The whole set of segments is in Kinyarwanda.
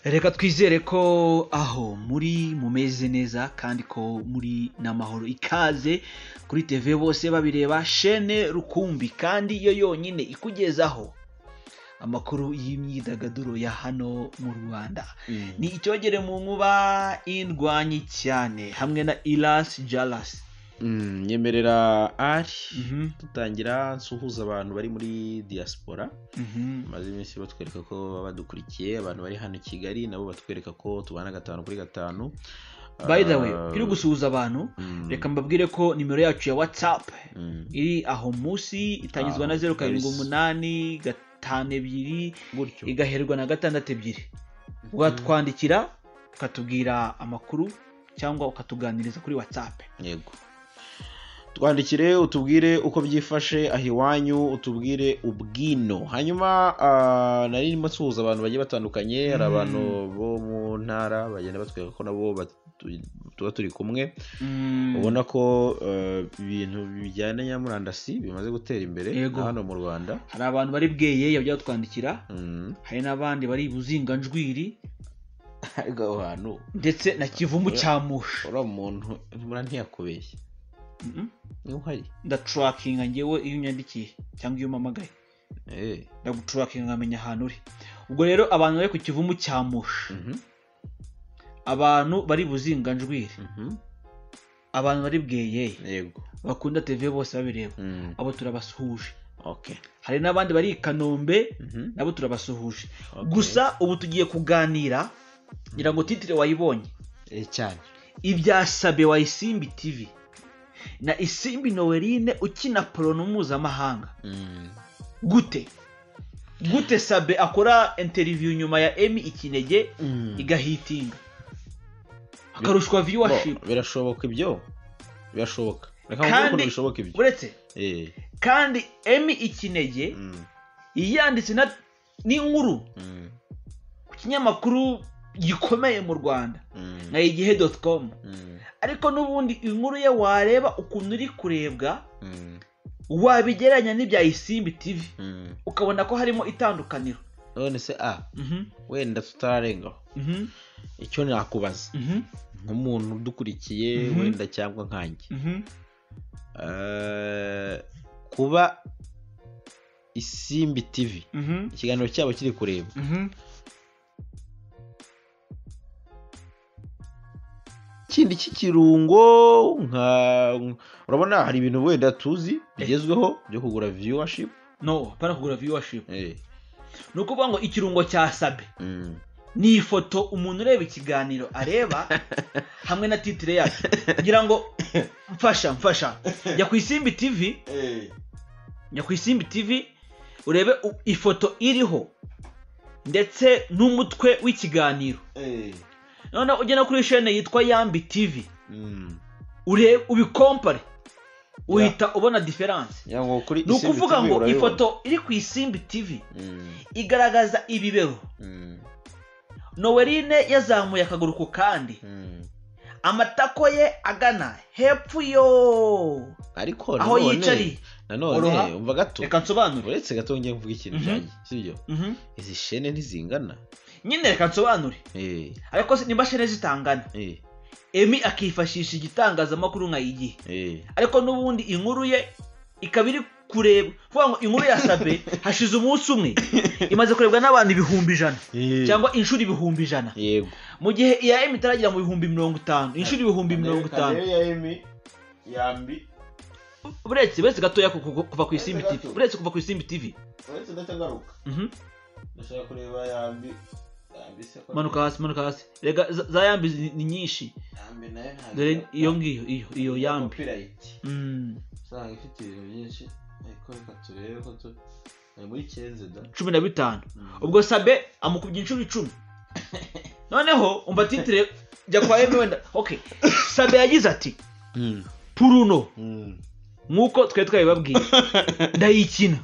Reka twizere ko aho muri mumeze neza kandi ko muri n'amahoro. Ikaze kuri TV bose babireba chaîne Rukumbi, kandi yo yonyine ikugezaho amakuru y'imyidagaduro ya hano mu Rwanda. Ni icyogere mu nkuba indwanyi cyane hamwe na Ilas Jalas. Nyemerera ari tutangira nsuhuza abantu bari muri diaspora. Maze iminsi batwereka ko badukurikiye, abantu bari hano i Kigali nabo batwereka ko tubana 5 kuri 5. By the way, kiri gusuhuza abantu, reka mbabwire ko nimero yacu ya WhatsApp iri aho munsi, itangizwa na 07852 gutyo igaherwa na 62. Watwandikira ukatubwira amakuru cyangwa ukatuganiriza kuri WhatsApp. Yego, twandikire utubwire uko byifashe aho iwanyu, utubwire ubwino. Hanyuma nari ndimo nsuhuza abantu bagiye batandukanye. Hari abantu bo mu ntara bagenda batwereka ko nabo tuba turi kumwe. Ubona ko ibintu bijyana na murandasi bimaze gutera imbere hano mu Rwanda. Hari abantu bari bweye yabyo twandikira, hari n'abandi bari buzinganjwiri ariko hantu ndetse na Kivumu cyamusha. ura umuntu ntiyakubeshye. Ni uhari Ndatrackinga ngewe iyo unyandikiye cyangwa iyo umamagaye, ndagutrackinga nkamenya ahantu uri. Ubwo rero abantu bari ku Kivumu cyamusha, abantu bari buzinganjwiri, abantu bari bweye, yego, bakunda TV bose babireba, abo turabasuhuje. Okay. Hari n'abandi bari Kanombe, nabo turabasuhuje. Gusa ubu tugiye kuganira, ngira ngo titire wayibonye cyane, ibya Sabe wa Isimbi TV na Isimbi Noeline ukina porno mpuzamahanga. Gute Sabe akora interview nyuma ya Emmy Ikinege igahitinga, akarushwa viewership. Birashoboka ibyo, birashoboka. Kandi bishoboka ibyo uretse kandi Emmy Ikinege yanditse n'inkuru ku kinyamakuru gikomeye mu Rwanda na igihe.com, ariko n'ubundi inkuru ye wareba ukuntu iri kurebwa, wabigeranya n'ibya Isimbi TV ukabona ko harimo itandukaniro. None se wenda tutararengaho icyo nakubaza nk'umuntu udukurikiye wenda cyangwa nkanjye, kuba Isimbi TV ikiganiro cyabo kiri kureba, kindi cy'ikirungo urabona hari ibintu wenda tuzi bigezweho byo kugura viewership. No, para kugura viewership. No kuvuga ngo ikirungo cya Sabe ni ifoto umuntu ureba ikiganiro areba hamwe na titire yacu. Ngira ngo mfasha ya ku Isimbi TV, ya ku Isimbi TV urebe ifoto iriho ndetse n'umutwe w'ikiganiro. None ugena kuri chaîne yitwa Yambi TV, urebe ubikompare, uhita ubona difference. Ni ukuvuga ngo ifoto iri ku Isimbi TV igaragaza ibibero, Noeline yazamuye akaguru ku kandi, amatako ye agana hepfo yo, ariko aho yicari. Nanone umva gato, reka nsobanure. Uretse gato ngiye mvuga ikintu cyanjye, sibyo? Izi chaîne ntizingana nyine, reka nsobanure. Ariko nimba chaîne zitangana, Emmy akifashisha igitangazamakuru nka Igihe, ariko n'ubundi inkuru ye ikaba iri kureba. Vuga ngo inkuru ya Sabe hashize umunsi umwe imaze kurebwa n'abantu 100,000 cyangwa inshuro 100,000. Yego, mu gihe iya Emmy itaragira mu 50,000, inshuro 50,000. ya Emmy Yambi uretse gatoya kuva ku Isimbi TV, uretse kuva ku Isimbi TV, uretse ndagaruka ndashaka kureba Yambi se ko manuka hasi. Rega za Yambi ni nyinshi. Yambi nayo dore iyo ngiyo iyo Yambi sanga ifite ibintu byinshi, ariko reka turebe ko muri 15. Ubwo Sabe amukubye inshuro 10. Noneho umva titire jya kwa Emmy wenda. Okay, Sabe yagize ati Puruno nkuko twabibabwiye ndayikina.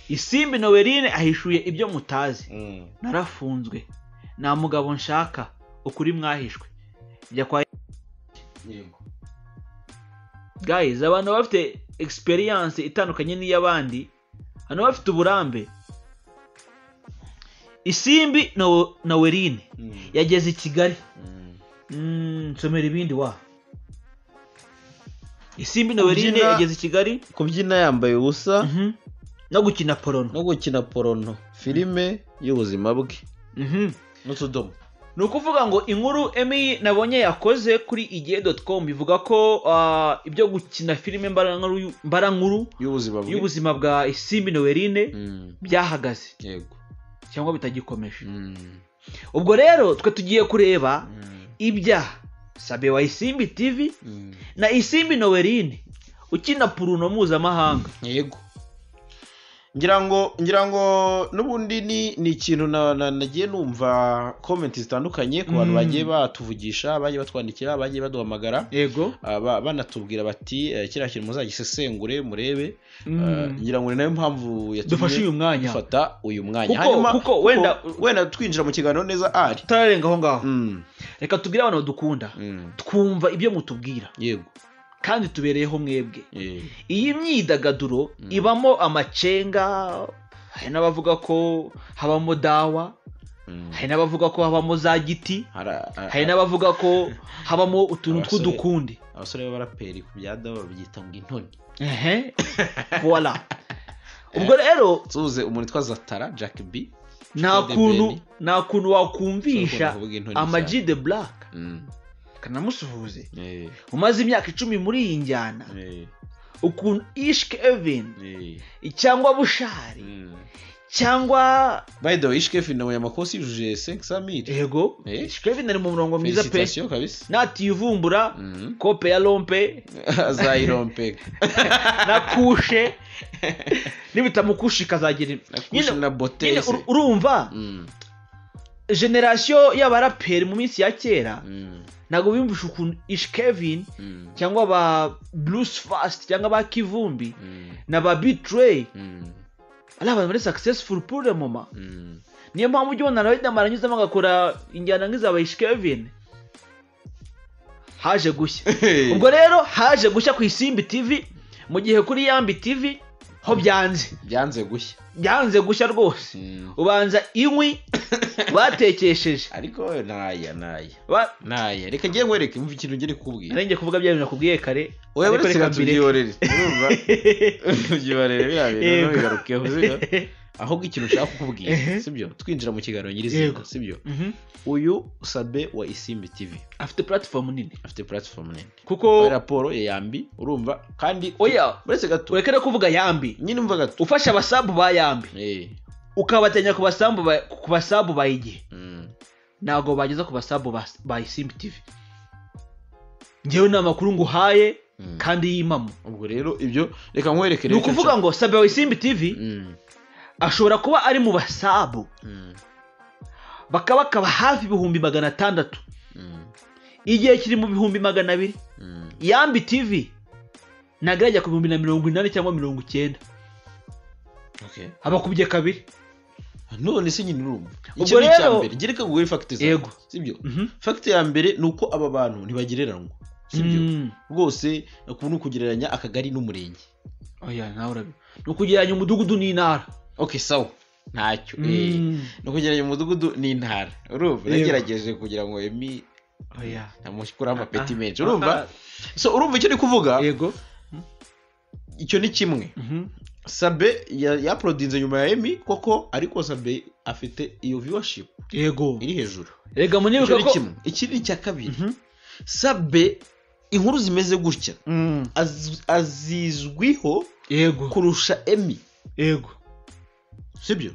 Isimbi Noeline ahishuye ibyo mutazi. Narafunzwe, nta mugabo nshaka, ukuri mwahishwe. Jya kwa yego. Guys, abantu bafite experience itandukanye n'iy'abandi, hano bafite uburambe. Isimbi Noeline yageze i Kigali. Nsomera ibindi wa. Isimbi Noeline yageze i Kigali kubyina yambaye ubusa no gukina porono. filime y'ubuzima bwe n'utudomo. Ni ukuvuga ngo inkuru Emmy nabonye yakoze kuri igihe.com bivuga ko ibyo gukina filime mbarankuru y'ubuzima bwa Isimbi Noeline byahagaze. Yego. Cyangwa bitagikomeje. Ubwo rero twe tugiye kureba ibya Sabe wa Isimbi TV na Isimbi Noeline ukina Puruno mpuzamahanga. Yego. ngira ngo n'ubundi ni ikintu nagiye numva comment zitandukanye ku bantu bagiye batuvugisha, bagiye batwandikira, bagiye baduhamagara. Yego. Banatubwira bati kiriya kintu muzagisesengure murebe. ngira ngo ni nayo mpamvu dufashe uyu mwanya, dufata uyu mwanya. Hanyuma kuko wenda twinjira mu kiganiro neza ari turarenga aho ngaho. Reka tubwire abantu dukunda twumva ibyo mutubwira. Yego. Kandi tubereyeho mwebwe. Iyi myidagaduro ibamo amacenga, hari n'abavuga ko habamo dawa, hari n'abavuga ko habamo za giti, hari n'abavuga ko habamo utuntu tw'udukundi. Abasore b'abaraperi ku bya dawa babyita ngo intoni. Voilà. Ubwo rero tuze umuntu twa Zatara Jack B nta kuntu wakumvisha Ama-G The Black kanamusuhuze umaze imyaka 10 muri iyi njyana ukuntu Ish Kevin cyangwa Bushari cyangwa by the way Ish Kevin nawe yamakosi yujuje 500,000. Yego. Ish Kevin ari mu murongo mwiza pe nativumbura kope ya lompe azayirompe na kushe nibitamukushi kazagira nyine na botese. Urumva generation y'abaraperi mu minsi ya kera nago bimvusha ukuntu Ish Kevin cyangwa ba Blues Fast cyangwa ba Kivumbi na ba Betray ala bari successful pour le moment. Niyo mpamvu ujye ubona Riderman anyuzamo agakora injyana nk'izaba Ish Kevin haje gushya. Ubwo rero haje gushya ku Isimbi TV mu gihe kuri Yambi TV ho byanze gushya rwose. Ubanza inkwi batekesheje ariko naya reka ngiye nkwereke mvu ikintu ngire kubwira. Arenge kuvuga bya bintu nakubwiye kare. Oya reka tubyiyorere. Urumva tubyiyorere bya no bigarukeho ziga. Ahubwo ikintu ushaka kukubwira sibyo twinjira mu kiganiro nyirizina sibyo. Uyu Sabe wa Isimbi TV afite platform nini. Kuko raporo ya Yambi urumva kandi oya uretse gato urekere kuvuga Yambi nyine umva gato ufasha abasabu ba Yambi ukabatenya ku basabu ba igihe nago bageza ku basabu ba Isimbi TV. Ngewe namakuru nguhaye kandi yimamo. Ubwo rero ibyo reka nkwerekere ni ukuvuga ngo Sabe wa Isimbi TV ashobora kuba ari mu basabu bakaba hafi 600,000 igihe kiri mu 200,000. Yambi TV nagarajya ku 180 cyangwa 90. Abakubye kabiri. None se nyine urumva icyo ni cyambere gereka guhera fact zayo sibyo. Fact ya mbere nuko aba bantu ntibagereranywa sibyo rwose ukuntu kugereranya akagari n'umurenge. Oya nawe urabi nukugereranya umudugudu n'intara. Okay sawa ntacyo nukugereranya umudugudu n'intara urumva nagerageje kugira ngo Emmy oya namushikura amapeti menshi urumva. So urumva icyo ni kuvuga. Yego. Icyo ni kimwe. Sabe ya produce nyuma ya Emmy koko ariko Sabe afite iyo viewership yego iri hejuru. Rega munibuka ko ikindi cya kabiri Sabe inkuru zimeze gutya azizwiho yego kurusha Emmy. Yego sibyo.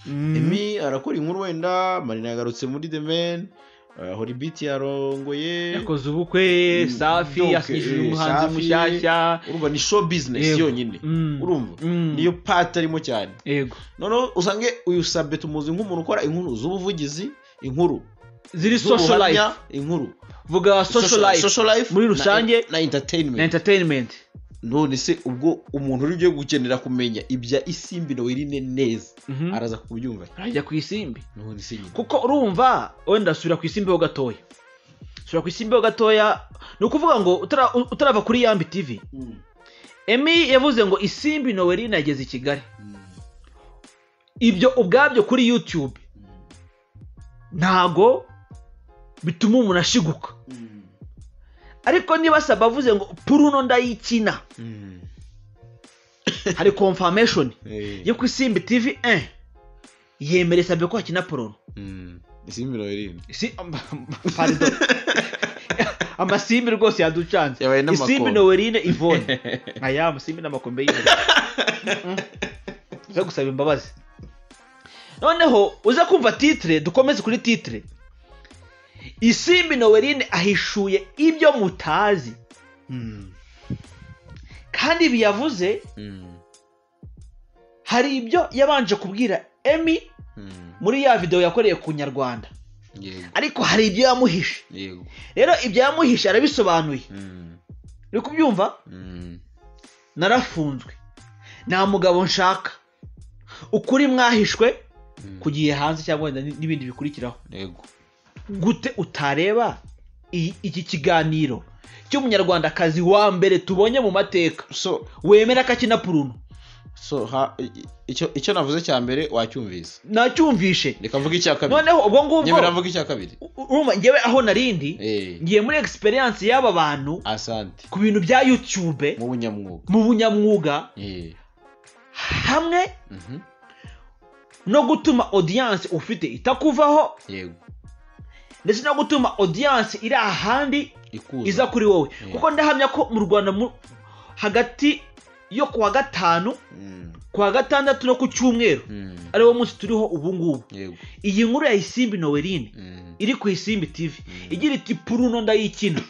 Emmy arakora inkuru wenda Marina yagarutse muri The Man Holibit yarongoye yakoze ubukwe Safi yashyishije umuhanzi mushyashya. Urumva ni show business yonyine urumva niyo part arimo cyane. Yego none usange uyu Sabe tumuzi nk'umuntu ukora inkuru z'ubuvugizi, inkuru ziri social life, inkuru vuga social life muri rusange na entertainment. None se ubwo umuntu uri gukenera kumenya ibya Isimbi Noeline neza araza kubyumva ajya ku Isimbi. None se kuko urumva wenda sura ku Isimbi ho gatoya ni ukuvuga ngo utarava kuri Yambi TV. Emmy yavuze ngo Isimbi Noeline yageze i Kigali. Ibyo ubwabyo kuri YouTube ntago bituma umuntu ashiguka. Ariko niba Sabe avuze ngo Bruno ndayikina, hari confirmation yo ku Isimbi TV yemere Sabe ko akina Bruno. Isimbi Noeline. Pardon. Amasimbi rwose yaducanze. Isimbi Noeline Yvonne. Aya amasimbi n'amakombe y'Imana. Zo gusaba imbabazi. Noneho uza kumva titre, dukomeze kuri titre. Isimbi Noeline ahishuye ibyo mutazi. Kandi biyavuze hari ibyo yabanje kubwira Emmy muri ya video yakoreye ku Nyarwanda. Ariko hari ibyo yamuhishe. Rero ibyo yamuhishe arabisobanuye. Uri kubyumva? Narafunzwe. Nta mugabo nshaka. Ukuri mwahishwe kugiye hanze cyangwa n'ibindi bikurikiraho. Gute utareba iki kiganiro cy'umunyarwandakazi wa mbere tubonye mu mateka, so wemera ko akina Bruno? So icyo navuze cya mbere wacyumvise? Nacyumvishe. Reka mvuga icya kabiri. Noneho ubwo ngubwo nyemera mvuga icya kabiri. Urumva ngewe aho narindi ngiye muri experience y'aba bantu asante ku bintu bya YouTube mu bunyamwuga hamwe no gutuma audience ufite itakuvaho, ndetse no gutuma audience iri ahandi iza kuri wowe. Kuko ndahamya ko mu Rwanda hagati yo kuwa gatanu kuwa gatandatu no ku cyumweru ariwo munsi turiho ubu ngubu, iyi nkuru ya Isimbi Noeline iri ku Isimbi TV igira iti Bruno ndayikina.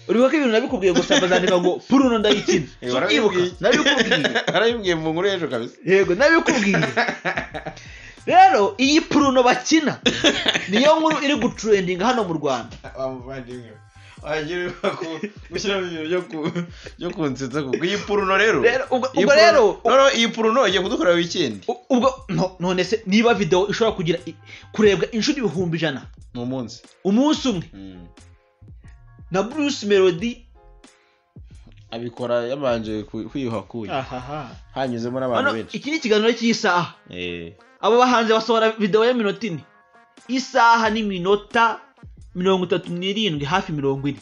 Uriho ko ibintu nabikubwiye gusa bazandika ngo Bruno ndayikina. Narabibwiye mu nkuru ejo kabisa. Yego nabikubwiye. Rero iyi Bruno bakina niyo nkuru iri gutrending hano mu Rwanda. Agire gushyira mu bintu byo kunsetsa kuko iyi Bruno rero iyi Bruno igiye kudukorera weekend. Ubwo none se niba video ishobora kugira kurebwa inshuro 100,000 mu munsi umwe na Bruce Melody abikora yabanje kwiyuhakuye hanyuzemo n'abantu benshi. Iki ni ikiganiro cy'isaha. Abo bahanze basohora video ya minota 4, isaha ni minota 37 hafi 40.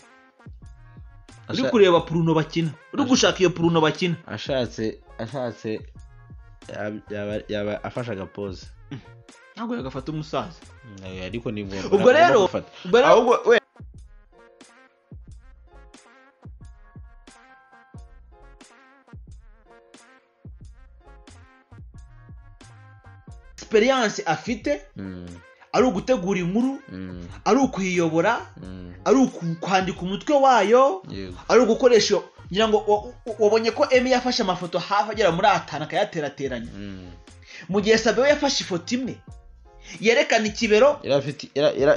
Uri kureba Bruno bakina, uri gushaka iyo Bruno bakina. Ashatse yaba afashaga pose. Ntabwo yagafata umusaza. Ariko ni ngombwa. Ubwo rero ahubwo experience afite ari ugutegura inkuru, ari ukuyiyobora, ari ukwandika umutwe wayo, ari ugukoresha. Ngira ngo wabonye ko Emmy yafashe amafoto hafi agera muri 5 akayaterateranya. Mu gihe Sabe we yafashe ifoto imwe yerekana ikibero,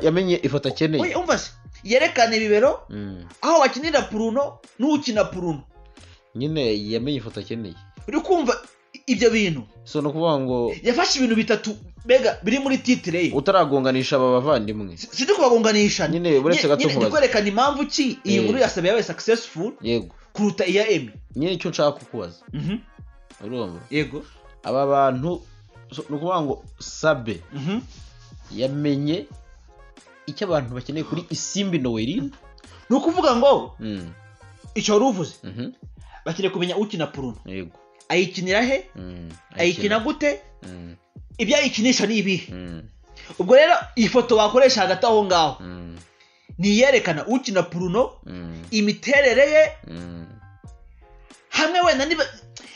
yamenye ifoto akeneye. Oye umva se yerekana ibibero aho bakinira Bruno n'ukina Bruno, nyine yamenye ifoto akeneye. Uri kumva ibyo bintu? So no kuvuga ngo yafashe ibintu bitatu bega biri muri titre ye. Utaragonganisha aba bavandimwe. Sidi kubagonganisha. Nyine buretse gato kubaza. Kwerekana impamvu ki iyi nkuru ya Sabe yabaye successful kuruta iya Emmy. Nyine icyo nshaka kukubaza. Urumva? Yego. Aba bantu no kuvuga ngo Sabe yamenye icyo abantu bakeneye kuri Isimbi Noeline. No kuvuga ngo icyo ruvuze bakeneye kumenya ukina Bruno. Yego. Ayikinira he? Ayikina gute? Ibyo ayikinisha ni ibi. Ubwo rero ifoto bakoresha hagati aho ngaho ni yerekana ukina Bruno, imiterere ye hamwe wenda niba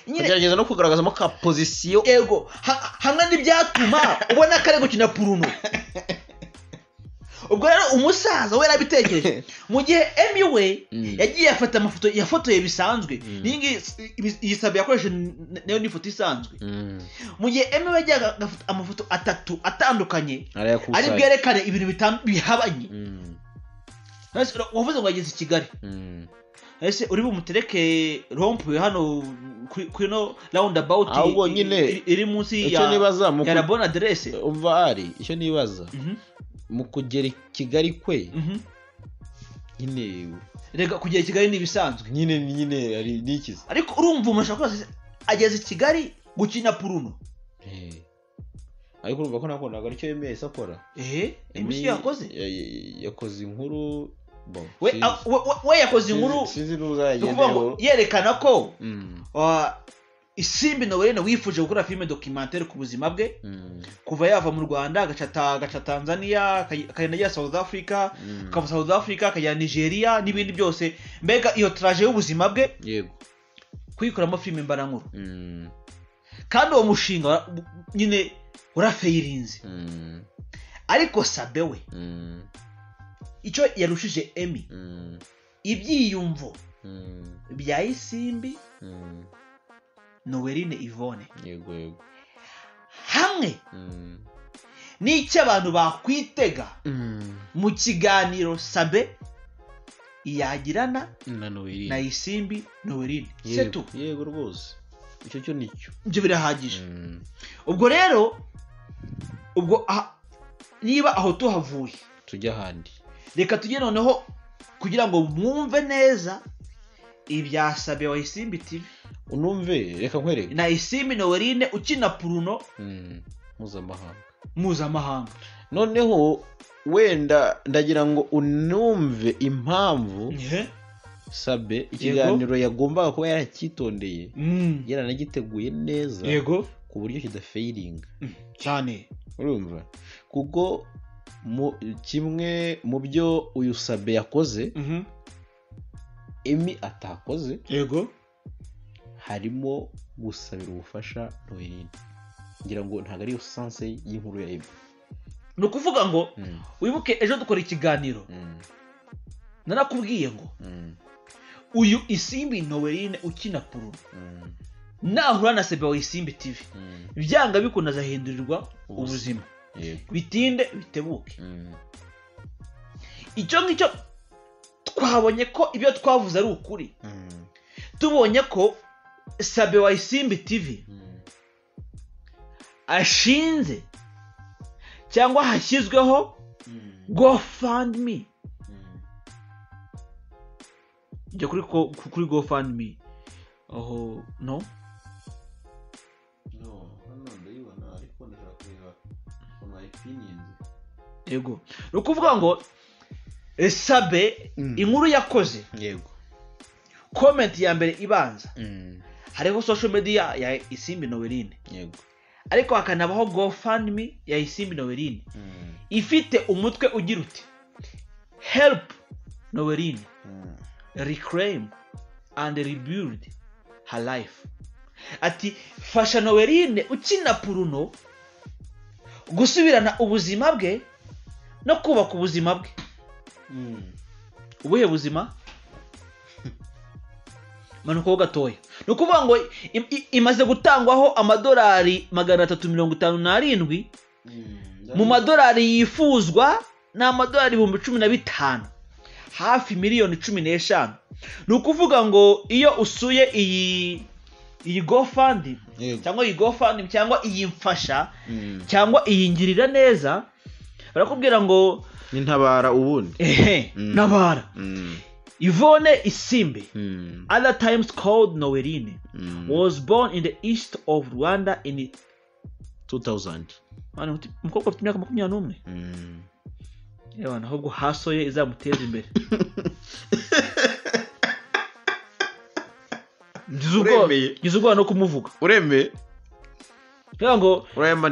gerageza no kugaragazamo ka position. Ego hamwe n'ibyatuma ubona kare gukina Bruno. Ubwo rero umusaza we yarabitekereje. Mu gihe Emmy we yagiye afata amafoto yafotoye bisanzwe, iyi Sabe yakoresha nayo ni foto isanzwe. Mu gihe Emmy we yagiye afata amafoto 3 atandukanye ari bwerekane ibintu bihabanye. Wavuze ngo ageze i Kigali. Ese uri bumutereke rompuwe hano kuri no roundabout iri munsi ya la bonne adresse. Umva ari icyo nibaza mu kugera i Kigali kwe nyine rega kugera i Kigali ni bisanzwe nyine ari nikiza. Ariko urumva umusha ko ageze i Kigali gukina Bruno. ariko urumva ko nakonaga aricyo yemeye akora MC yakoze yakoze inkuru we yakoze inkuru sinzi n'uzayagendeho yerekana ko Isimbi Noeline wifuje gukora filime documentaire ku buzima bwe kuva yava mu Rwanda agaca Tanzania akagenda ya South Africa akava South Africa akajya Nigeria n'ibindi byose mbega iyo traje y'ubuzima bwe yego kuyikoramo filime mbarankuru kandi uwo mushinga nyine urafeirinze ariko Sabe we icyo yarushije Emmy ibyiyumvo bya Isimbi Noeline Yvonne yego hamwe n'icyo abantu bakwitega mu kiganiro Sabe yagirana na Isimbi Noeline setu yego rwose icyo cyo nicyo ibyo birahagije ubwo rero niba aho tuhavuye tujya handi reka tujye noneho kugira ngo mwumve neza ibya Sabe wa Isimbi TV unumve reka nkwereke na Isimbi Noeline ukina Pruno mpuzamahanga noneho wenda ndagira ngo unumve impamvu Sabe ikiganiro yagombaga kuba yaracyitondeye yaranagiteguye neza yego ku buryo kidafeiringa cyane urumva kuko kimwe mu byo uyu Sabe yakoze Emmy atakoze yego harimo gusabira ubufasha Noeline ngira ngo ntago ari sense y'inkuru ya Emmy no kuvuga ngo wibuke ejo dukora ikiganiro narakubwiye ngo uyu Isimbi Noeline ukina Pruno nahura na Sabe wa Isimbi TV byanga bikunda zahindurirwa ubuzima bitinde bitebuke icyo ngicyo twabonye ko ibyo twavuze ari ukuri tubonye ko Sabe wa Isimbi TV ashinze cyangwa hashyizweho GoFundMe njya kuri GoFundMe aho no ndayibona ariko ndashaka kureba my opinions yego no kuvuga ngo Sabe inkuru yakoze yego comment ya mbere ibanza hariho social media ya Isimbi Noeline yego ariko hakanabaho GoFundMe ya Isimbi Noeline ifite umutwe ugira uti help Noeline reclaim and rebuild her life ati fasha Noeline ukina Pruno gusubirana ubuzima bwe no kubaka ubuzima bwe ubuhe buzima manuko gatoya no kuvuga ngo imaze gutangwaho amadolari 357 mu madolari yifuzwa na amadolari 15,000 hafi miliyoni 15 no kuvuga ngo iyo usuye iyi GoFundMe cyangwa iyi GoFundMe cyangwa iyi mfasha cyangwa iyi ngirira neza barakubwira ngo nintabara ubundi nabara Yvonne Isimbi other times called Noeline was born in the east of Rwanda in 2000 mukobwa afite imyaka 21 yewe ahubwo hasoye izamuteza imbere Gizugo no kumuvuga uremeye ngo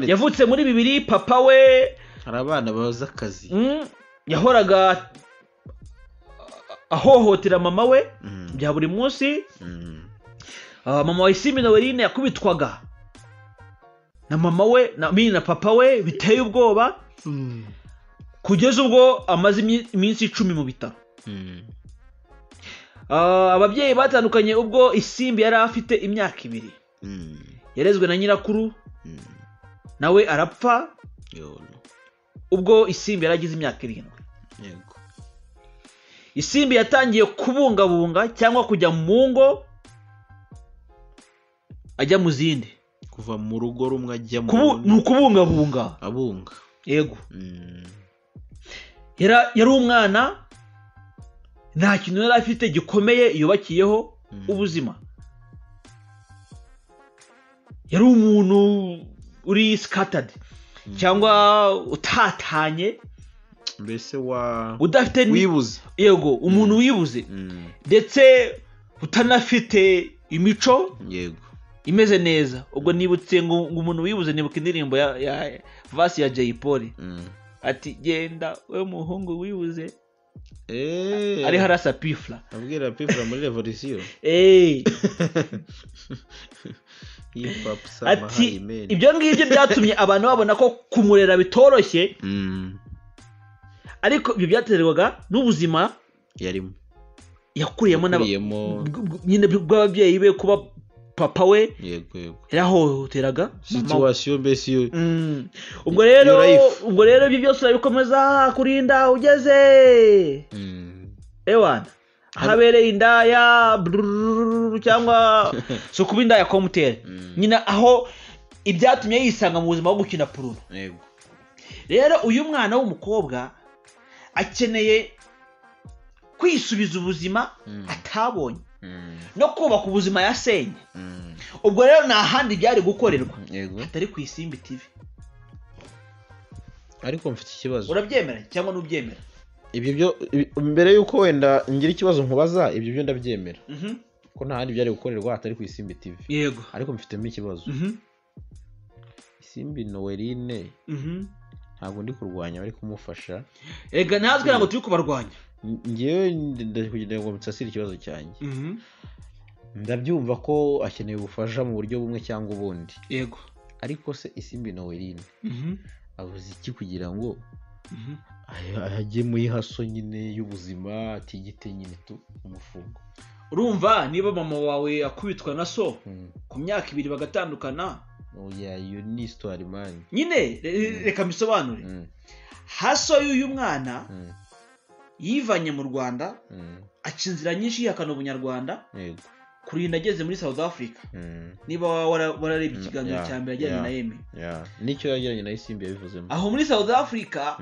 yavutse muri 2000 papa we hari abana baza akazi yahoraga ahohotera mama we bya buri munsi mama wa Isimbi Noeline yakubitwaga na mama we na papa we biteye ubwoba kugeza ubwo amaze iminsi 10 mu bitaro ababyeyi batandukanye ubwo Isimbi yari afite imyaka 2 yarezwe na nyirakuru nawe arapfa ubwo Isimbi yaragize imyaka 7 yego Isimbi yatangiye kubungabunga cyangwa kujya mu ngo ajya mu zindi kuva mu rugo rumwe ajya mu kubungabunga abunga yego yari umwana nta kintu yari afite gikomeye yubakiyeho ubuzima yari umuntu uri scattered cyangwa utatanye mbese udafite wibuze yego umuntu wibuze ndetse utanafite imico yego imeze neza. Ubwo nibutse ngo umuntu wibuze nibuka indirimbo ya Vasi ya Jay Polly ati genda we muhungu wibuze ari harasa Pifla abwira Pifla muri Revolution ati ibyo ngibyo byatumye abantu babona ko kumurera bitoroshye ariko ibyo byaterwaga n'ubuzima yarimo yakuriyemo nyine bw'ababyeyi be kuba papa we yarahohoteraga situation mbese yo ubwo rero ibyo byose urabikomeza kurinda ugeze ewana habereye indaya cyangwa so kuba indaya komutere nyine aho ibyatumye yisanga mu buzima bwo gukina puruno. Rero uyu mwana w'umukobwa akeneye kwisubiza ubuzima atabonye no kubaka ubuzima yasenye. Ubwo rero nta handi byari gukorerwa atari ku Isimbi TV. Ariko mfite ikibazo, urabyemera cyangwa nubyemera? Ibyo byo mbere yuko wenda ngira ikibazo nkubaza, ibyo byo ndabyemera ko nta handi byari gukorerwa atari ku Isimbi TV. Yego, ariko mfitemo ikibazo. Isimbi Noeline ntabwo ndi kurwanya, bari kumufasha. Ega natwe ntabwo turi kubarwanya. Ngewe ndakugira ngo mutsasire ikibazo cyanjye. Ndabyumva ko akeneye ubufasha mu buryo bumwe cyangwa ubundi. Yego, ariko se Isimbi Noeline avuze iki kugira ngo ajye mu ihaso nyine y'ubuzima atigite nyine tu umufungo? Urumva niba mama wawe akubitwa na so ku myaka 2 bagatandukana, oya iyo ni histoire man. Nyine reka misobanure. Haso y'uyu mwana yivanye mu Rwanda acinzira nyinshi yakana ubunyarwanda kurinda ageze muri South Africa. Niba wararebye ikiganiro cya mbere ajyanye na Yemi, nicyo yagiranye na Isimbi yabivuzemo. Aho muri South Africa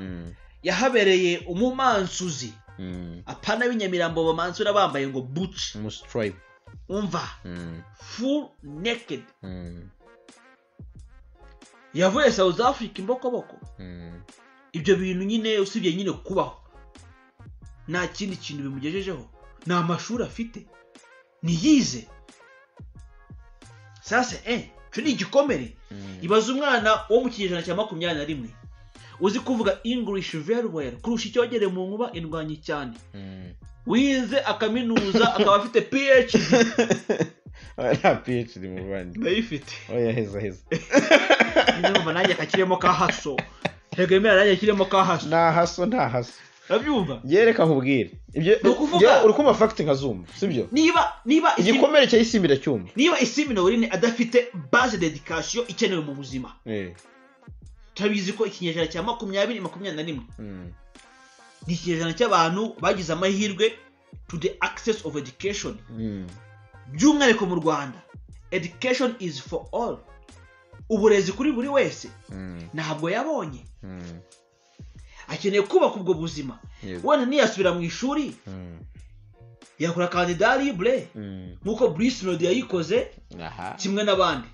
yahabereye umumansuzi apana b'inyamirambo bamansura bambaye ngo butch mu stripe, umva full naked. Yavuye South Africa imbokoboko. Ibyo bintu nyine usibye nyine kubaho nta kindi kintu bimugejejeho, nta mashuri afite, niyize. Sasa cyo ni igikomere. Ibaza umwana wo mu kinyejana cya 21 uzi kuvuga English very well kurusha icyogere mu nkuba indwanyi cyane, wize akaminuza akaba afite PhD. Nta PhD mu bandi ndayifite. Oya heza niba nanjye akiremo ka haso, hegemera nanjye akiremo ka haso. Nta haso nta haso, urabyumva? Yereka nkubwire ibyo uri kuma fact nkazumva, sibyo? Niba igikomere cya Isimbi ndacyumva. Niba Isimbi Noeline adafite base dedication ikenewe mu buzima, turabizi ko ikinyejana cya 2021 ni ikinyejana cy'abantu bagize amahirwe to the access of education. By'umwihariko mu Rwanda education is for all, uburezi kuri buri wese. Ntabwo yabonye, akeneye kubaka ubwo buzima. Wenda niyasubira mu ishuri yakora candidat libre nkuko Bruce Melody yayikoze kimwe n'abandi.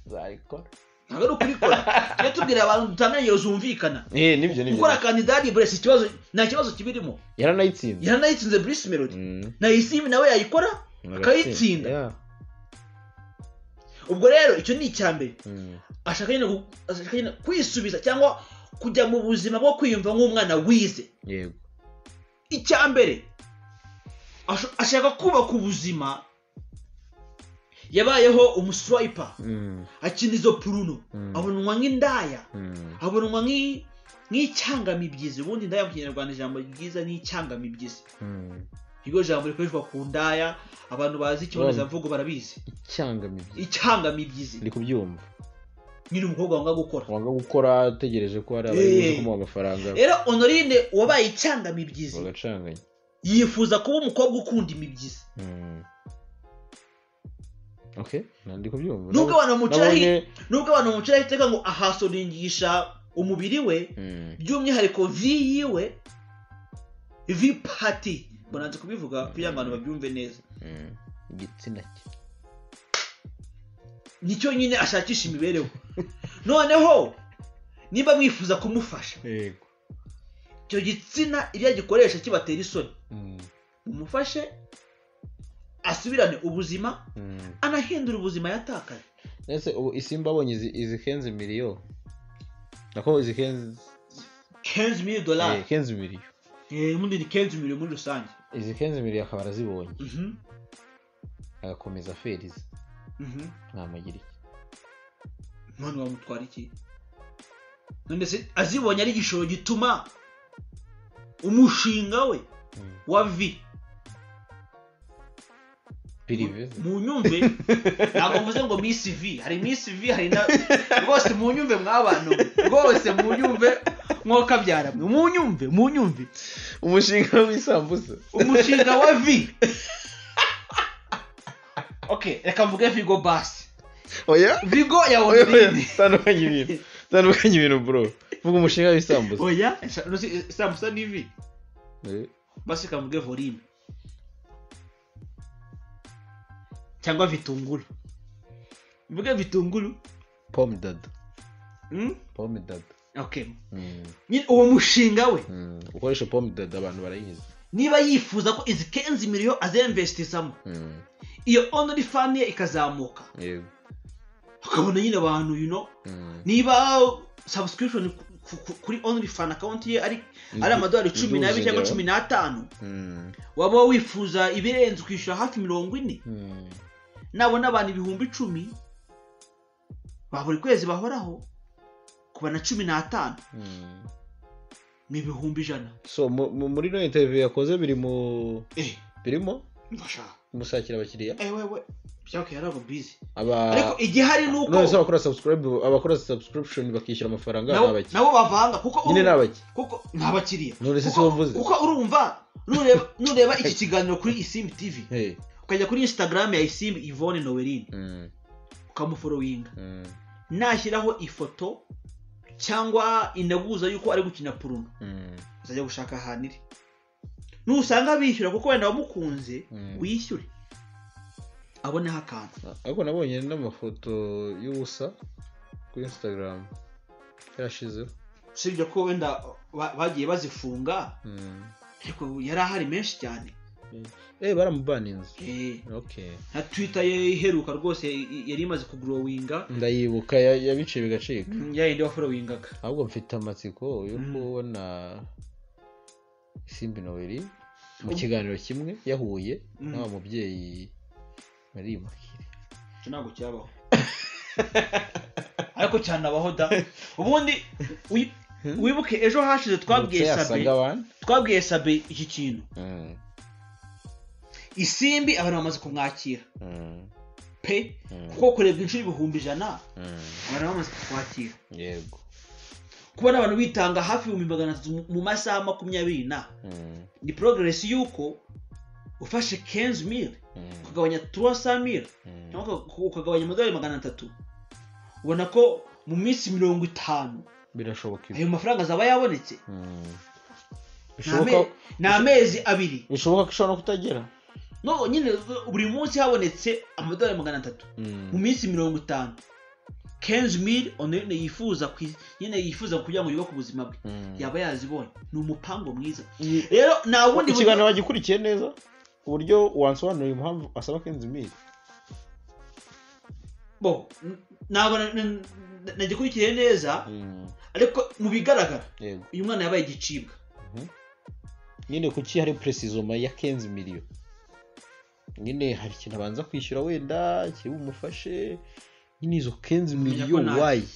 Zarikora ntabwo ari ukubikora. Iyo tubwira abantu dutanganye zumvikana, nibyo gukora candidat libre si ikibazo, nta kibazo kibirimo. Yaranayitsinze Bruce Melody na Isimbi nawe yayikora akayitsinda. Ubwo rero icyo ni icyambere. Ashaka nyine kwisubiza cyangwa kujya mu buzima bwo kwiyumva nk'umwana wize. Yego, icyambere ashaka kubaka ubuzima. Yabayeho umuswiper, akina izo puruno, abonwa nk'indaya, abonwa nk'icyangamibyizi. Ubundi indaya mu Kinyarwanda ijambo ryiza ni icyangamibyizi. Iryo jambo rikoreshwa ku ndaya, abantu bazi ikibazo mvugo barabizi. Icyangamibyizi ndi kubyumva. Nyine umukobwa wanga gukora ategereje ko hari abayobozi kumuha amafaranga. Rero Honorine wabaye icyangamibyizi bagacanganya, yifuza kuba umukobwa ukunda imibyizi. Okay, ndi kubyumva. Nubwo abantu mucira hitega ngo ahasoringisha umubiri we, by'umwihariko yiwe vi party bonanze kubivuga kugira ngo abantu babyumve neza. Igitsina cye nicyo nyine ashakisha imibereho. Noneho niba mwifuza kumufasha yego icyo gitsina iriya gikoresha kibatera isoni umufashe asubirane ubuzima anahindura ubuzima yatakaje. Ese ubu Isimba abonye izi kenzi miliyo nako izi kenzi $15,000 kenzi miliyo ubundi ni $15,000 muri rusange. izi kenzi miliyo akaba arazibonye agakomeza ferizi ntamugira iki none wamutwara iki? none se azibonye ari igishoro gituma umushinga we wa vi mu nyumve ntabwo mvuze ngo Miss V, hari Miss V hari na rwose mu nyumve mw'abantu rwose mu nyumve mwoka byaramwe mu nyumve umushinga w'isambusa umushinga wa vi. Okay, reka mvuge Vigo basi. Oya Vigo ya Online tandukanye ibintu bro, vuga umushinga w'isambusa. Oya isambusa ni vi basi kamuge volume cyangwa vitunguru. Mvuge vitunguru pomme d'Adam. Okay. Ni uwo mushinga we. Ukoresha pomme d'Adam abantu barayizi. Niba yifuza ko izi $15,000,000 azinvestisamo. Iyo OnlyFans ye ikazamuka. Yego. Ukabona nyine abantu niba subscription kuri OnlyFans account ye ari amadolari 12 cyangwa 15 waba wifuza ibirenze ukishyura hafi 40 nabona abantu 10,000 buri kwezi bahoraho kuba na 15 ni 100,000. So muri no interview yakoze birimo ndashaka musakira abakiriya wewe byako yarabo busy ariko igihari nuko no abakora subscription bakishyura amafaranga n'abaki nabo bavanga kuko nyine n'abaki kuko ntabakiriya none se wavuze kuko urumva nureba iki kiganiro kuri Isimbi TV ukajya kuri Instagram ya Isimbi Yvonne Noeline ukamufollowinga nashyiraho ifoto cyangwa inaguza yuko ari gukina Puruno uzajya gushaka ahaniri nusanga bishyura kuko wenda wamukunze wishyure aboneho akantu. Ariko nabonye n'amafoto y'ubusa kuri Instagram yarashizeho sibyo ko wenda bagiye bazifunga ariko yari ahari menshi cyane baramubaninze. Okay, na Twitter ye iheruka rwose yari imaze kugrowinga ndayibuka yabice bigacika yayindi wa followingaga. ahubwo mfite amatsiko yo kubona Isimbi Noeline mu kiganiro kimwe yahuye n'aba mubyeyi Marie Immaculée. Ntabwo cyabaho ariko cyane abaho da. Ubundi wibuke ejo hashize twabwiye Sabe iki kintu Isimbi abantu bamaze kumwakira pe kuko kurebwa inshuro 100,000 abantu bamaze kumwakira. Yego, kubona abantu bitanga hafi 300 mu masaha 20 ni progress yuko ufashe 15,000 ukagabanya 300,000 cyangwa ukagabanya $300 ubona ko mu minsi 50 birashoboka ayo mafaranga azaba yabonetse. Bishoboka n'amezi 2 bishoboka ko ushobora kutagera no nyine buri munsi habonetse $300 mu minsi 50 $15,000 onene yifuza kugira ngo yubake ubuzima bwe yaba yazibonye. Ni umupango mwiza rero nta wundi ikiganiro bagikurikiye neza uburyo wansobanurira impamvu asaba $15,000 ntabwo nagikurikiye neza ariko mu bigaragara uyu mwana yabaye igicibwa nyine kuki hari precisoma ya $15,000 nyine hari ikintu abanza kwishyura wenda kiri bumufashe nyine izo $15,000 wayi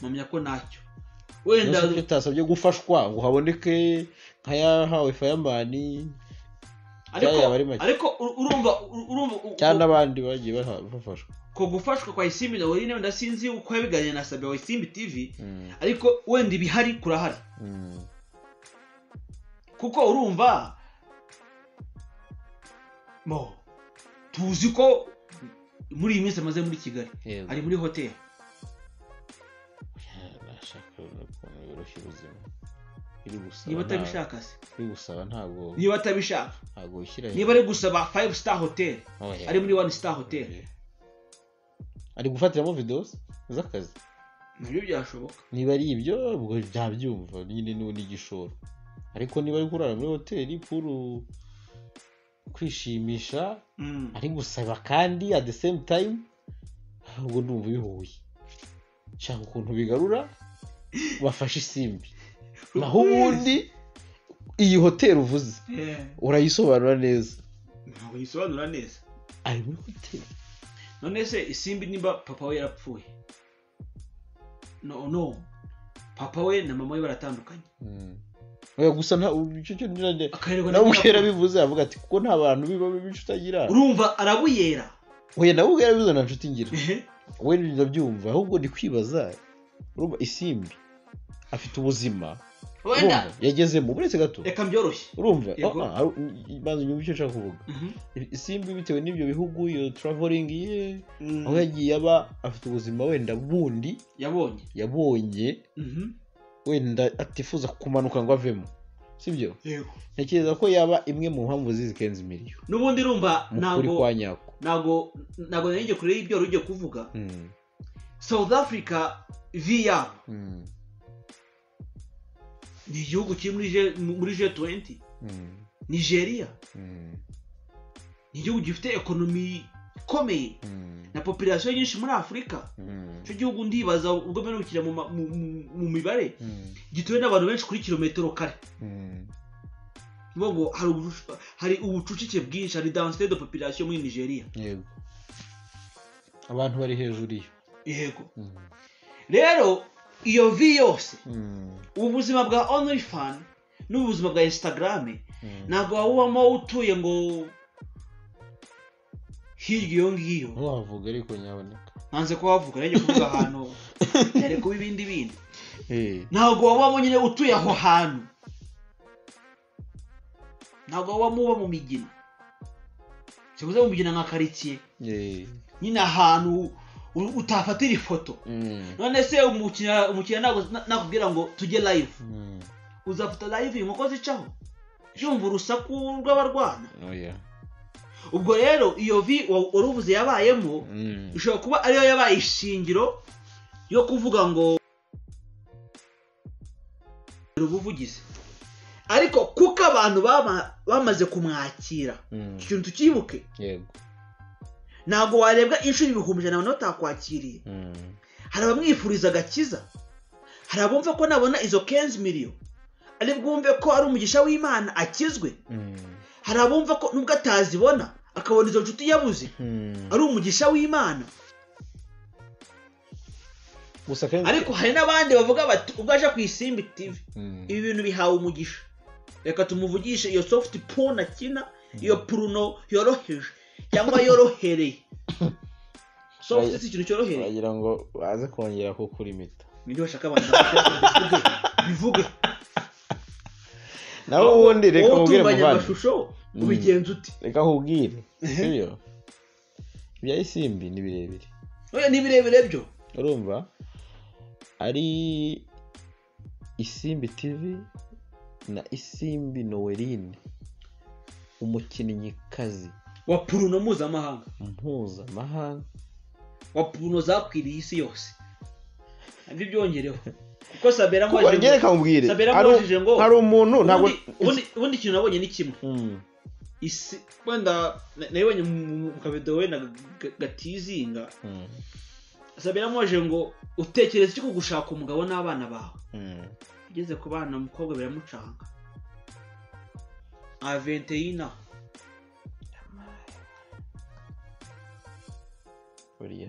mpamya ko ntacyo wenda utasabye gufashwa ngo haboneke nka yahawe Fireman ariko urumva cyane abandi bagiye bafashwa ko gufashwa kwa Isimbi Noeline wenda sinzi uko yabiganira na Sabe wa Isimbi TV ariko wenda ibihari kurahari kuko urumva tuzi ko muri iyi minsi amaze muri Kigali ari muri hotel niba atabishaka se ntabwo niba atabishaka wishyira niba ari gusaba 5-star hotel ari muri 1-star hotel ari gufatiramo videos z'akazi nabyo byashoboka. Niba ari ibyo ubwo byabyumva nyine n'igishoro, ariko niba ari kurara muri hoteli puru kwishimisha ari gusaba kandi at the same time ubwo ndumva bihuye. Shaka ukuntu bigarura bafashe isimbi. Naho ubundi iyi hoteli uvuze urayisobanura neza. Ntabwo yisobanura neza. Ari muri hoteli. None se isimbi nimba papa we yarapfuye? No. Papa we na mama we baratandukanye. Oya gusa nta cyo nabwera bivuze avuga ati kuko nta bantu biba bicutagira. Urumva arabuyera. Oya nabwera bivuze na nshuti ngira. We ndabyumva ahubwo ndi kwibaza urumva isimbi afite ubuzima. Wenda yagezemo buretse gato. Reka byoroshye. Urumva banze nyumva icyo nshaka kuvuga. Isimbi bitewe n'ibyo bihugu iyo traveling ye aho yagiye aba afite ubuzima wenda bundi yabonye wenda atifuza kumanuka ngo avemo, sibyo? Yego. Ntekereza ko yaba imwe mu mpamvu zizikenza imiriyo. Nubundi rumva nago nanjye kure y'ibyo rujye kuvuga. South Africa via ni igihugu kiri muri G20. Nigeria ni igihugu gifite ekonomi ikomeye na population nyinshi muri Afrika. Cyo gihugu ndibaza ubwo menukira mu mibare gituwe n'abantu benshi kuri kilometero kare. Ngo hari ubucucike bwinshi, hari densité de population muri Nigeria. Yego. Abantu bari hejuru iyo. Yego. Rero iyo vi yose ubuzima bwa OnlyFans n'ubuzima bwa Instagram ntabwo wabamo utuye ngo hirya iyo ngiyo. Wavuga ariko nyaboneka. Nanze ko wavuga nanjye kuvuga ahantu yari kuba ibindi. Ntabwo wabamo nyine utuye aho hantu. Ntabwo wabamo uba mu Migina. Sibuze mu Migina nka quartier. Nyine ahantu utafatira ifoto. None se umukiriya nakubwira ngo tujye live. Uzafata live inkoko zicaho. Yumva urusaku rw'abarwana. Oya. Ubwo rero iyo vi waruvuze yabayemo ishobora kuba ariyo yabaye ishingiro yo kuvuga ngo ubuvugizi. Ariko kuko abantu bamaze kumwakira ikintu tukibuke. Yego. Ntabwo warebwa inshuro 100 batakwakiriye. Hari abamwifuriza agakiza, hari abumva ko nabona izo 15 million ari bwumve ko ari umugisha w'Imana akizwe. Hari abumva ko nubwo atazibona akabona izo nshuti yabuze ari umugisha w'Imana. Ariko hari n'abandi bavuga bati ubwaje ku Isimbi TV ibi bintu bihawe umugisha, reka tumuvugishe iyo soft porn akina, iyo porno yoroheje cyangwa yorohereye. Soft si ikintu cyorohereye. Bagira ngo baze kongera kukurimita. Mindi bashaka abantu bivuge. Naho ubundi reka ubwire mu bashusho ubigenza uti. Reka nkubwire. Sibyo? Ibya Isimbi ni birebire. Oya ni birebire byo. Urumva? Ari Isimbi TV na Isimbi Noeline, umukinnyikazi wa Puruno mpuzamahanga. Wa Puruno zakwiriye isi yose. Ndi byongereho. Kuko Sabera mwajije ngo hari umuntu ntabwo ubundi kintu nabonye ni kimwe. Isi wenda nayibonye mu kabedo we na gatizinga. Sabera mwajije ngo utekereza cyo gushaka umugabo n'abana bawe. Ugeze ku bana umukobwa biramucanga. A 21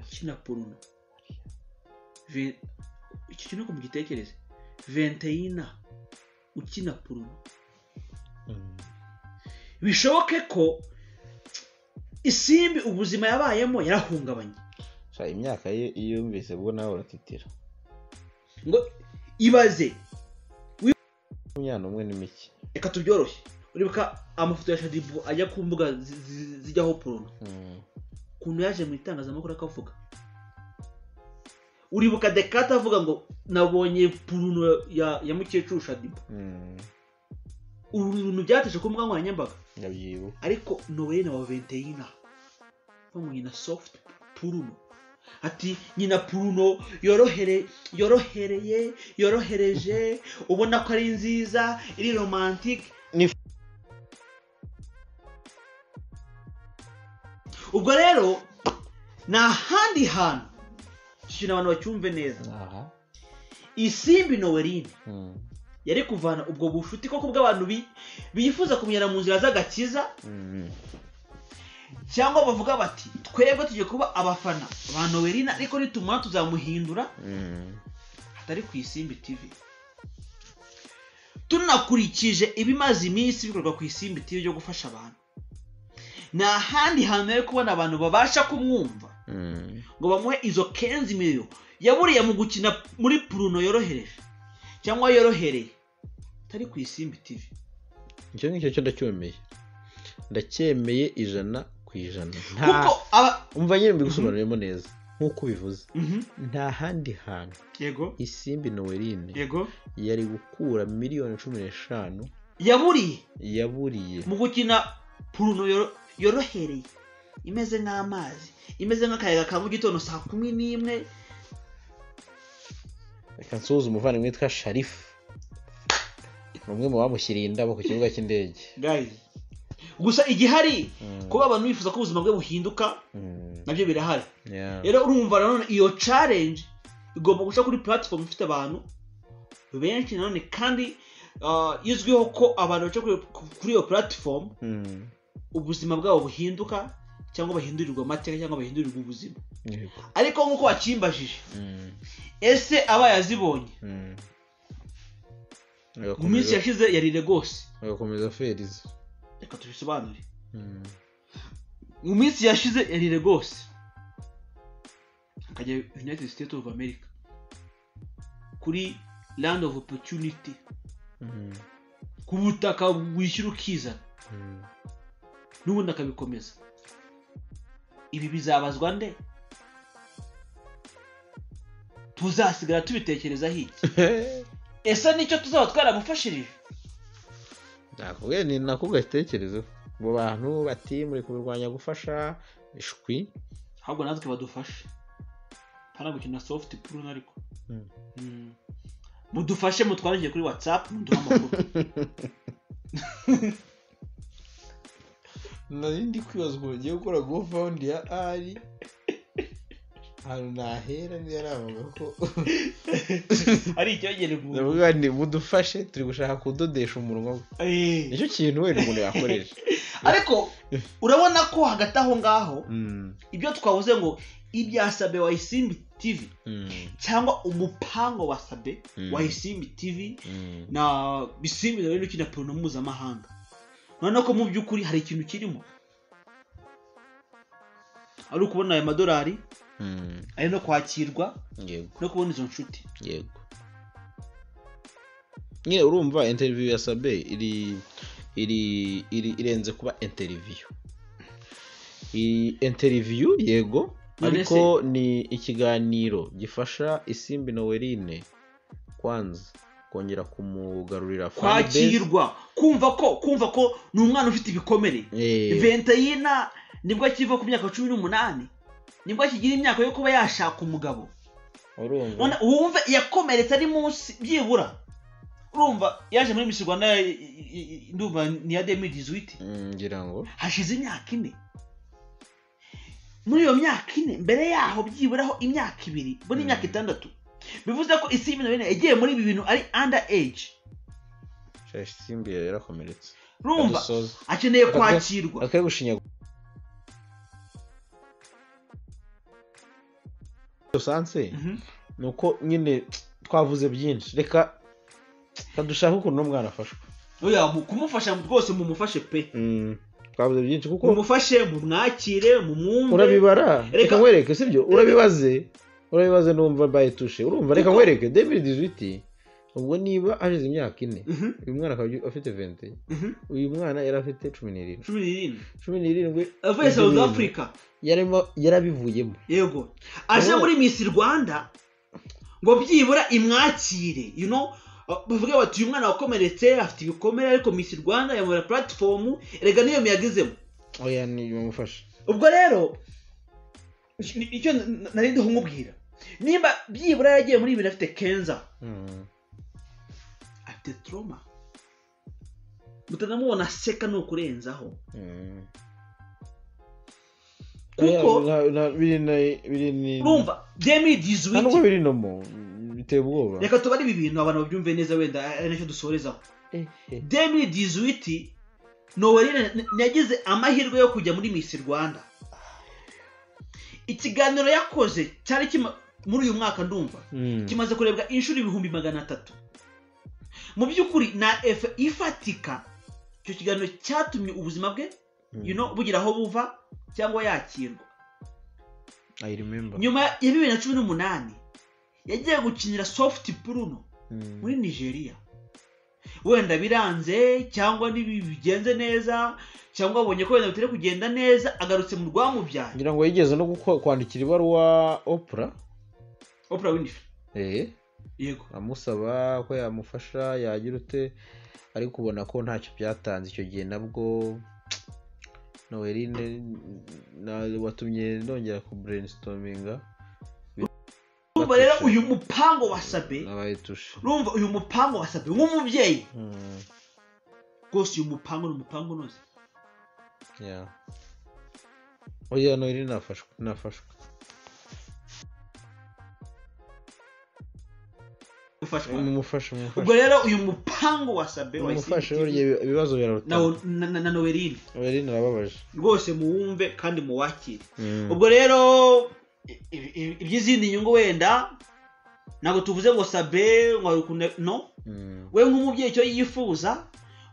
kina Puruno. Iki kintu ko mugitekereze 21 ukina Puruno. Bishoboke ko Isimbi ubuzima yabayemo yarahungabanye. Sha imyaka ye iyo mbese bwo nawe uratitira. Ngo ibaze umwana umwe ni miki. Reka tubyoroshye. Uribuka amafoto ya Shadibu ajya ku mbuga zijyaho Puruno. Kuntu yaje mu itangazamakuru akavuga. Uribuka Dekata avuga ngo nabonye Puruno ya mukecuru Shadibu. Uruntu byateje ko muganga nyambaga. Ndabyibuka. Ariko Noeline wa 21 bamwe na soft Puruno ati nyina Bruno yorohereje ubona ko ari nziza iri romantic. Ubwo rero na handi hantu shina abantu bacyumve neza. Isimbi Noeline yari kuvana ubwo bushuti koko bw'abantu biyifuza kumyera mu nzira z'agakiza, cyangwa bavuga bati twebwe tugiye kuba abafana ba Noeline ariko nitumara tuzamuhindura, hatari ku Isimbi TV. Tunakurikije ibimaze iminsi bikorwa ku Isimbi TV byo gufasha abantu, na handi hantu ari kubona abantu babasha kumwumva ngo bamuhe izo 15 million yaburiye mu gukina muri Bruno yorohereje cyangwa yorohereye, tari ku Isimbi TV. Icyo ngicyo cyo ndacyemeye 100%. Kuko umva nyine mbigusobanuremo neza nkuko bivuze. Nta handi hantu yego Isimbi Noeline yego yari gukura miliyoni 15 yaburiye mu gukina Bruno yorohereye, imeze nk'amazi, imeze nk'akayaga ka mu gitondo saa 11. Reka nsuhuze umuvandimwe witwa Sharifu, umwe mu bamushyiriye indabo ku kibuga cy'indege. Guys, gusa igihari kuba abantu bifuza ko ubuzima bwe buhinduka nabyo birahari. Rero urumva nanone iyo challenge igomba guca kuri platform ifite abantu benshi nanone kandi izwiho ko abantu baca kuri iyo platform ubuzima bwabo buhinduka cyangwa bahindurirwa amateka cyangwa bahindurirwa ubuzima. Ariko nkuko wakimbajije ese aba yazibonye mu minsi yashize yari Lagos agakomeza ferize. Reka tubisobanure. Mu minsi yashize yari Lagos akajya United States of America kuri land of opportunity, ku butaka wishyura ukizana, n'ubundi akabikomeza. Ibi bizabazwa nde? Tuzasigara tubitekereza hiki? Ese nicyo tuzaba twaramufashirije? Nakubwiye itekerezo mu bantu bati muri kubirwanya gufasha ishwi, ahubwo natwe badufashe pana gukina soft Bruno ariko mudufashe mutwarije kuri WhatsApp muduha amakuru. Narindi kwibazwa ugiye gukora GoFund ya ari hano nahera niyaravuga ko ari icyogere mu ndavuga ni mudufashe turi gushaka kudodesha umunwa we. Nicyo kintu wenda umuntu yakoresha. Ariko urabona ko hagati aho ngaho ibyo twavuze ngo ibya Sabe wa Isimbi TV cyangwa umupango wa Sabe wa Isimbi TV na Isimbi rero kina Bruno mpuzamahanga, none ko mu by'ukuri hari ikintu kirimo, ari ukubona aya madolari ari no kwakirwa no kubona izo nshuti. Yego nyine urumva interview ya Sabe irenze kuba interview yego, ariko ni ikiganiro gifasha Isimbi Noeline kwanza kongera kumugarurira kwakirwa, kumva ko ni umwana ufite ibikomere. Ventayina nibwo akiva ku myaka 18, nibwo akigira imyaka yo kuba yashaka umugabo. Urumva wumva yakomeretse ari munsi byibura. Urumva yaje muri Miss Rwanda ndumva ni ya 2018 ngira ngo hashize imyaka 4. Muri iyo myaka 4 mbere yaho byiburaho imyaka 2 bo ni imyaka 6. Bivuze ko Isimbi Noeline yagiye muri ibi bintu ari under age. Isimbi yarakomeretse. Urumva akeneye kwakirwa. Akaye gushinya sanse nuko nyine twavuze byinshi. Reka kadushaka ukuntu n'umwana afashwa. Oya kumufasha rwose mumufashe pe. Twavuze byinshi kuko mumufashe mumwakire mumwumve. Urabibara reka nkwereke sibyo, urabibaze numva bayitushe. Urumva reka nkwereke 2018 ubwo niba ajize imyaka 4 uyu mwana akaba afite 20, uyu mwana yari afite 17 avuye South Africa yarabivuyemo. Yego aje muri Miss Rwanda ngo byibura imwakire, bavuga bati uyu mwana wakomeretse afite ibikomere ariko Miss Rwanda yamura platform erega niyo miyagizemo. Oya ni umufasha. Ubwo rero icyo narindi nkubwira nimba byibura yagiye muri ibintu afite kenza afite trauma mutanamubona seka no kurenzaho kuko urumva 2018 ntabwo biri no mu biteye ubwoba reka tubari ibi bintu abantu babyumve neza wenda ari nacyo dusorezaho 2018 Noeline yagize amahirwe yo kujya muri Miss Rwanda ikiganiro yakoze cyari muri uyu mwaka ndumva kimaze kurebwa inshuro 300,000 mu by'ukuri na ifatika icyo kiganiro cyatumye ubuzima bwe bugira aho buva cyangwa yakirwa. I remember nyuma ya 2018 yagiye gukinira Soft Bruno muri Nigeria wenda biranze cyangwa nibigenze neza cyangwa abonye ko wenda bitari kugenda neza agarutse mu rwamubyaye ngira ngo yigeze no kwandikira ibaruwa Oprah Winfrey yego amusaba ko yamufasha yagira ute ariko ubona ko ntacyo byatanze icyo gihe nabwo Noeline watumye nongera ku brainstorminga. Urumva rero uyu mupango wasabe abayitusha urumva uyu mupango wasabe nk'umubyeyi rwose uyu mupango ni umupango unoze oya Noeline nafashwe umufasha ubwo rero uyu mupango wasabe umufasha ibibazo biraruta na Noeline arababaje rwose muwumve kandi muwakire ubwo rero iby'izindi nyungu wenda ntabwo tuvuze ngo sabe no we nk'umubyeyi icyo yifuza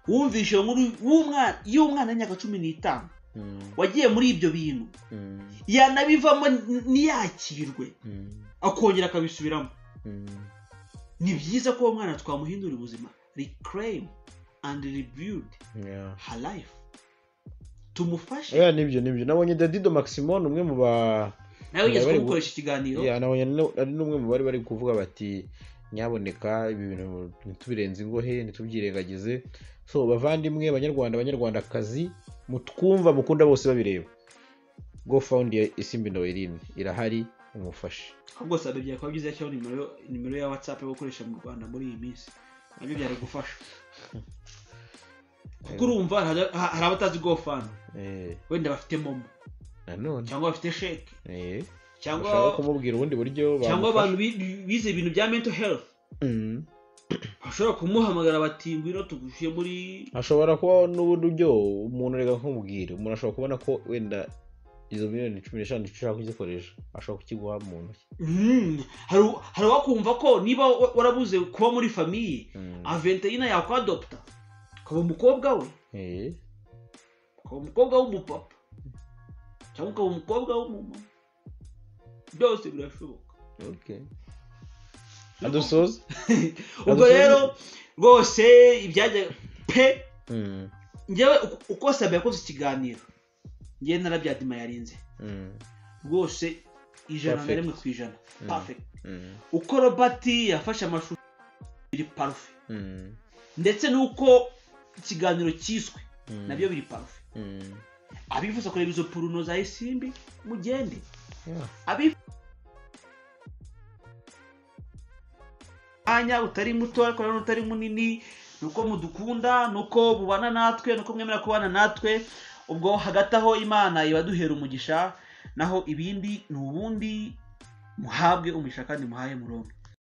wumvishe y'umwana w'imyaka 15 wagiye muri ibyo bintu yanabivamo niyakirwe akongera akabisubiramo ni byiza ko uwo mwana twamuhindura ubuzima reclaim and rebuild her life tumufashe nibyo nabonye Davido Maximon umwe mu nawe yigeze gukoresha ikiganiro nabonye ari n'umwe mu bari kuvuga bati nyaboneka ibi bintu ntitubirenze ingohe ntitubyirengagize so bavandimwe abanyarwandakazi mutwumva mukunda bose babireba go found Isimbi Noeline irahari umufashe ahubwo sabe bya kwa byiza cyo nimero ya WhatsApp yo gukoresha mu Rwanda muri iyi minsi nabyo byari gufasha kuko urumva hari abatazi go fund wenda bafite momo nanone cyangwa bafite sheke cyangwa kumubwira ubundi buryo cyangwa abantu bize ibintu bya mental health ashobora kumuhamagara bati ngwino tugushiye muri ashobora kuba n'ubundi buryo umuntu rega nkumubwira umuntu ashobora kubona ko wenda izo miliyoni 15 ushaka kuzikoresha ashobora kukiguha mu ntoki hari wakumva ko niba warabuze kuba muri famille Aventina yakwadopta kuba umukobwa we kuba umukobwa w'umupapa cyangwa kuba umukobwa w'umumama byose birashoboka adusoza ubwo rero rwose ibyajya pe njyewe uko sabe yakoze ikiganiro ngiye narabyadima yarinze rwose 100% perfect uko Robert yafashe amashusho biri parfait ndetse nuko ikiganiro cyiswe nabyo biri parfait abifuza kureba izo puruno za Isimbi mugende anya utari muto ariko utari munini nuko mudukunda nuko bubana natwe nuko mwemera kubana natwe ubwo hagati aho Imana ibaduhera umugisha naho ibindi n'ubundi muhabwe umugisha kandi muhaye muronke